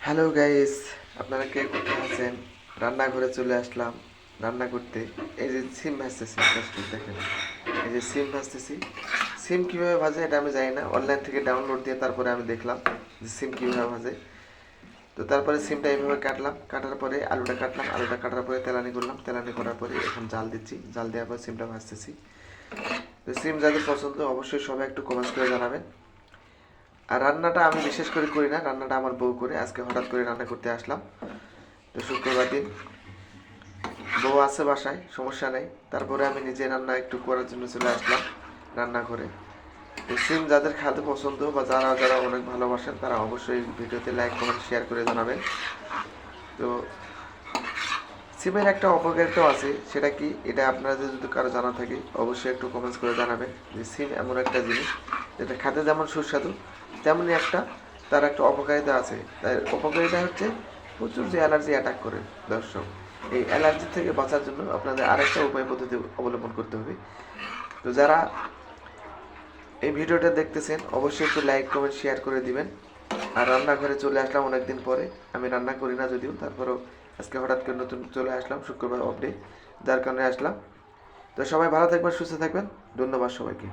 Hello guys, আপনারা কে কোথায় আছেন? রান্নাঘরে চলে আসলাম রান্না করতে। এই যে সিম ভাজতেছি, দেখেন, এই যে সিম ভাজতেছি। সিম কীভাবে ভাজে এটা আমি জানি না, অনলাইন থেকে ডাউনলোড দিয়ে তারপরে আমি দেখলাম যে সিম কীভাবে ভাজে। তো তারপরে সিমটা এইভাবে কাটলাম, কাটার পরে আলুটা কাটলাম, আলুটা কাটার পরে তেলানি করলাম, তেলানি করার পরে এখন জাল দিচ্ছি, জাল দেওয়ার পর সিমটা ভাজতেছি। তো সিম যাদের পছন্দ অবশ্যই সবাই একটু কমেন্টস করে জানাবেন। আর রান্নাটা আমি বিশেষ করে করি না, রান্নাটা আমার বউ করে। আজকে হঠাৎ করে রান্না করতে আসলাম। তো শুক্রবার দিন বউ আছে বাসায়, সমস্যা নেই। তারপরে আমি নিজে রান্না একটু করার জন্য চলে আসলাম রান্না করে। তো সিম যাদের খেতে পছন্দ বা যারা যারা অনেক ভালোবাসেন তারা অবশ্যই ভিডিওতে লাইক কমেন্ট শেয়ার করে জানাবেন। তো সিমের একটা অপকারিতাও আছে, সেটা কি এটা আপনাদের যদি কারো জানা থাকে অবশ্যই একটু কমেন্টস করে জানাবেন। যে সিম এমন একটা জিনিস যেটা খেতে যেমন সুস্বাদু তেমনই একটা তার একটা অপকারিতা আছে। তার অপকারিতা হচ্ছে প্রচুর যে অ্যালার্জি অ্যাটাক করে। দর্শক, এই অ্যালার্জি থেকে বাঁচার জন্য আপনাদের আরেকটা উপায় পদ্ধতি অবলম্বন করতে হবে। তো যারা এই ভিডিওটা দেখতেছেন অবশ্যই একটু লাইক কমেন্ট শেয়ার করে দিবেন। আর রান্নাঘরে চলে আসলাম অনেকদিন পরে। আমি রান্না করি না যদিও, তারপরেও আজকে হঠাৎ করে নতুন চলে আসলাম, শুক্রবার অফ ডে, যার কারণে আসলাম। তো সবাই ভালো থাকবেন, সুস্থ থাকবেন। ধন্যবাদ সবাইকে।